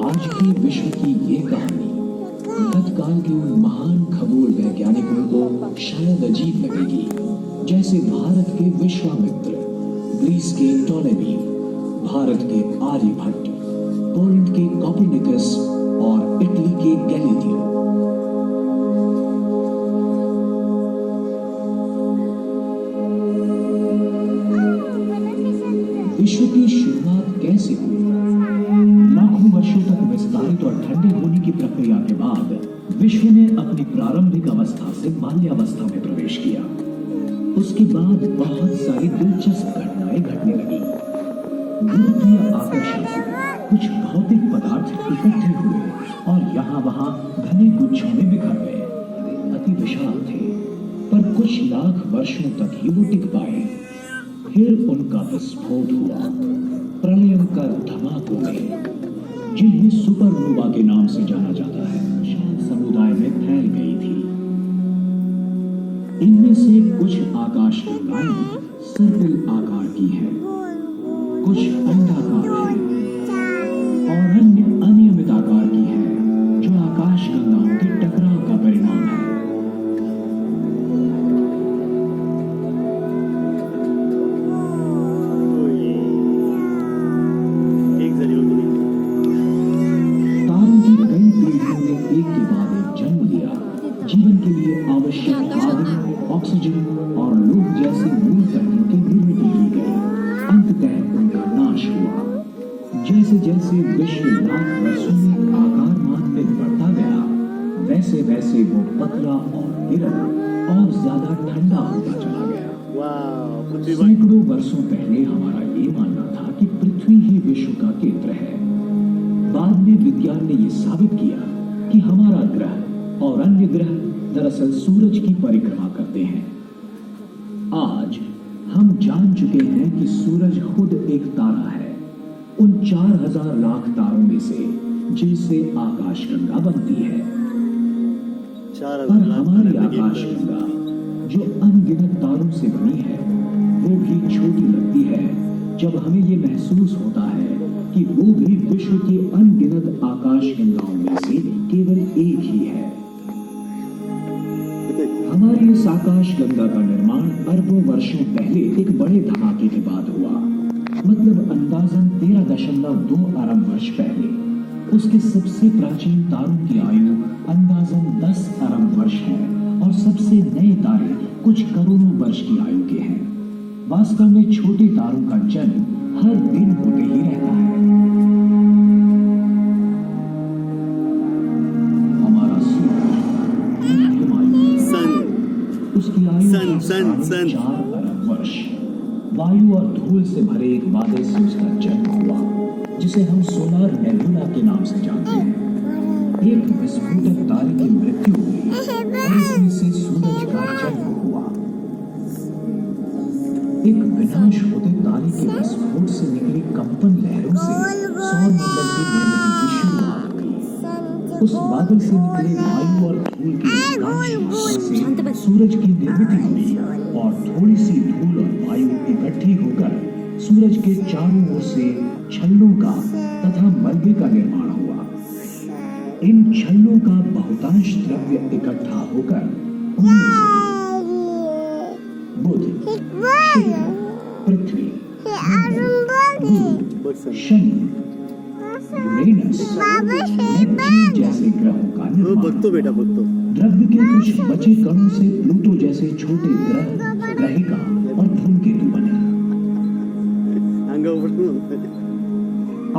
आज की विश्व की ये कहानी तत्काल के उन महान खगोल वैज्ञानिकों को शायद अजीब लगेगी, जैसे भारत के विश्वामित्र, ग्रीस के टॉलेमी, भारत के आर्यभट्ट, पोलैंड के कोपर्निकस और इटली के गैलीलियो। विश्व की शुरुआत कैसे हुई? लाखों वर्षों तक विस्तारित और ठंडे होने की प्रक्रिया के बाद विश्व ने अपनी प्रारंभिक अवस्था से बाल्यावस्था में प्रवेश किया। उसके बाद बहुत सारी दिलचस्प घटनाएं घटने लगी। गुरुत्वीय आकर्षण से कुछ भौतिक पदार्थ इकट्ठे हुए और यहाँ वहां घने गुच्छों में बिखर गए। अति विशाल थे, पर कुछ लाख वर्षों तक ही वो टिक पाए। फिर उनका विस्फोट हुआ, प्रलयंकर धमाकों में, जिन्हें सुपरनोवा के नाम से जाना जाता है, शायद समुदाय में फैल गई थी। इनमें से कुछ आकाशगंगाएं सर्पिल आकार की हैं, कुछ अंडाकार हैं और अन्य अनियमित आकार की हैं, जो आकाशगंगाओं के टकराव का परिणाम है। जीवन के लिए आवश्यक पानी, ऑक्सीजन और लोह जैसी मूल तत्वों की निर्मित की गई। अंततः उनका नाश हुआ। जैसे जैसे विश्व लाख वर्षों में आकारमान में बढ़ता गया, वैसे वैसे वो पतला और गिरल और ज्यादा ठंडा होता चला गया। सैकड़ों वर्षों पहले हमारा ये मानना था कि पृथ्वी ही विश्व का केंद्र है। बाद में विज्ञान ने ये साबित किया कि हमारा ग्रह और अन्य ग्रह दरअसल सूरज की परिक्रमा करते हैं। आज हम जान चुके हैं कि सूरज खुद एक तारा है, उन 4000 लाख तारों में से जिनसे आकाशगंगा बनती है। पर हमारी आकाशगंगा जो अनगिनत तारों से बनी है, वो भी छोटी लगती है जब हमें ये महसूस होता है कि वो भी विश्व की अनगिनत आकाशगंगाओं में से केवल एक ही है। हमारी इस आकाशगंगा का निर्माण अरबों वर्षों पहले एक बड़े धमाके के बाद हुआ, मतलब अंदाजन 13.2 अरब वर्ष पहले। उसके सबसे प्राचीन तारों की आयु अंदाजन 10 अरब वर्ष है और सबसे नए तारे कुछ करोड़ों वर्ष की आयु के हैं। वास्तव में छोटे तारों का जन्म हर दिन होते ही रहता है। हमारा सूरज उसकी आयु 4 अरब वर्ष। वायु और धूल से भरे एक बादल से उसका जन्म हुआ, जिसे हम सोलार नेबुला के नाम से जानते हैं। एक विस्फोटक तारे की मृत्यु हुई और इसमें से सूरज का जन्म हुआ। एक विनाश होते तारे के विस्फोट से निकली कंपन लहरों से सौरमंडल की निर्मिती की शुरुआत हुई। उस बादल से निकले वायु और धूल की से सूरज की निर्मिती हुई और थोड़ी सी धूल और वायु इकट्ठी होकर सूरज के चारों ओर से छल्लों का तथा मलबे का निर्माण हुआ। इन छल्लों का बहुतांश द्रव्य इकट्ठा होकर उनमें से बुध, शुक्र, पृथ्वी, शनि, यूरेनस, नेपच्यून जैसे ग्रहों का निर्माण। द्रव्य के कुछ बचे कणों से प्लूटो जैसे छोटे ग्रह, ग्रहिका और धूमकेतु बने।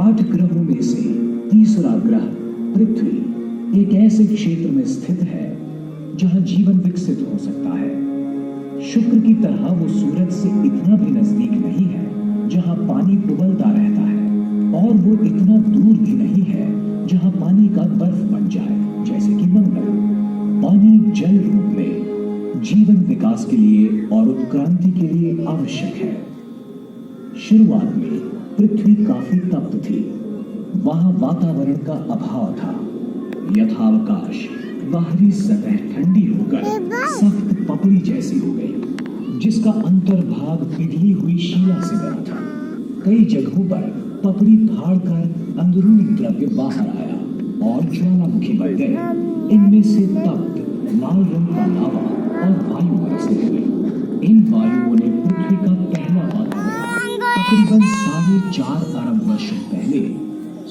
8 ग्रहों में से तीसरा ग्रह पृथ्वी एक ऐसे क्षेत्र में स्थित है जहां जीवन विकसित हो सकता है। शुक्र की तरह वो सूरज से इतना भी नजदीक नहीं है जहां पानी उबलता रहता है, और वो इतना दूर भी नहीं है जहां पानी का बर्फ बन जाए, जैसे कि मंगल। पानी जल रूप में जीवन विकास के लिए और उत्क्रांति के लिए आवश्यक है। शुरुआत में पृथ्वी काफी तप्त थी। वहां वातावरण का अभाव था। यथावकाश बाहरी सतह ठंडी होकर सख्त पपड़ी जैसी हो गई, जिसका अंतर्भाग पिघली हुई शीला से बना था। कई जगहों पर पपड़ी फाड़कर अंदरूनी द्रव्य बाहर आया और ज्वालामुखी बन गए। इनमें से तप्त लाल रंग का लावा और वायु बरसने लगी। इन वायुओं ने पृथ्वी का पहला वातावरण तकरीबन 4.5 अरब वर्षों पहले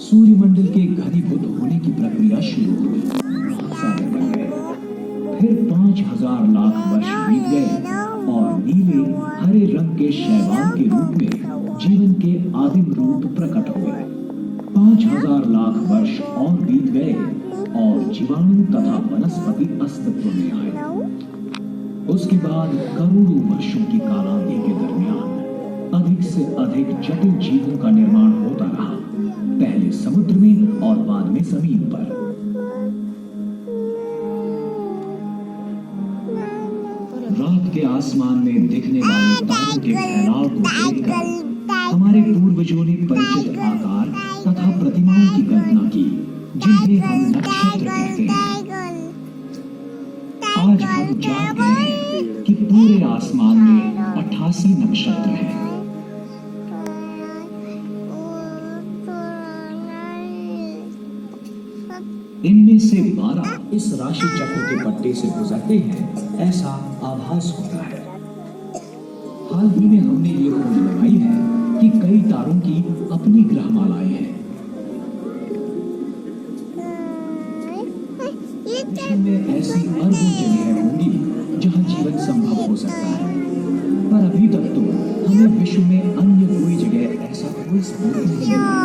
सूर्यमंडल के घनीभूत होने की प्रक्रिया शुरू हुई। सागर बन गए। फिर 5000 लाख वर्ष बीत गए और नीले हरे रंग के शैवाल के रूप में जीवन के आदिम रूप प्रकट हुए। 5000 लाख वर्ष और बीत गए और जीवाणु तथा वनस्पति अस्तित्व में आए। उसके बाद करोड़ों वर्षों की कालावधि के दरमियान अधिक से अधिक जटिल जीवों का निर्माण होता रहा, पहले समुद्र में और बाद में जमीन पर। रात के आसमान में दिखने वाले तारों के फैलाव को देखकर हमारे पूर्वजों ने परिचित आकार तथा प्रतिमाओं की कल्पना की, जिन्हें हम नक्षत्र कहते हैं। आज हम जान गए हैं कि पूरे आसमान में 88 नक्षत्र हैं। इनमें से 12 इस राशि चक्र के पट्टे से गुजरते हैं, ऐसा आभास होता है। हाल ही में हमने ये खोज लगाई है कि कई तारों की अपनी ग्रहमालाएं हैं। विश्व में ऐसी अरबों जगह होंगी जहां जीवन संभव हो सकता है, पर अभी तक तो हमें विश्व में अन्य कोई जगह ऐसा कोई सबूत नहीं मिला।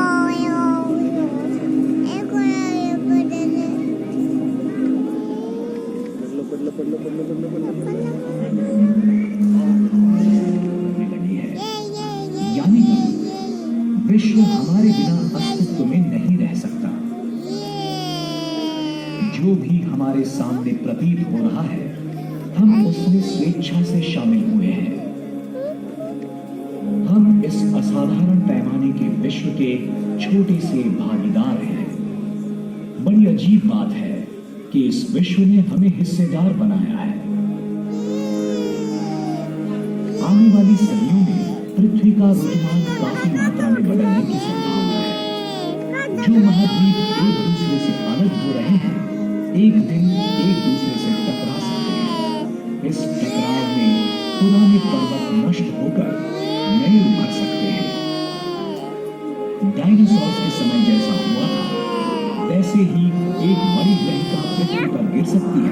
यानी विश्व हमारे बिना अस्तित्व में नहीं रह सकता। जो भी हमारे सामने प्रतीत हो रहा है, हम उसमें स्वेच्छा से शामिल हुए हैं। हम इस असाधारण पैमाने के विश्व के छोटे से भागीदार हैं। बड़ी अजीब बात है कि इस विश्व ने हमें हिस्सेदार बनाया है। आने वाली सदियों में पृथ्वी का रुझान काफी मात्रा में बदलने की संभावना है। जो महाद्वीप एक दूसरे से अलग हो रहे हैं, एक दिन एक दूसरे से टकरा सकते हैं। इस टकराव में पुराने पर्वत नष्ट होकर नए उभर सकते हैं। डायनासोर्स के समय जैसा हुआ था, वैसे ही एक बड़ी लहका पृथ्वी पर गिर सकती है।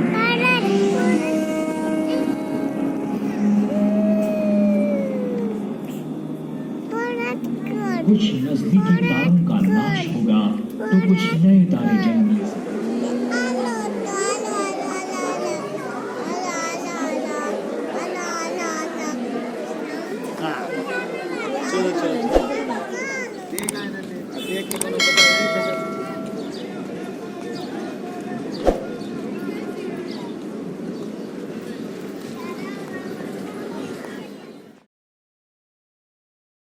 कुछ नजदीकी तारों का नाश होगा तो कुछ नए तारे जन्मेंगे। चलो चलो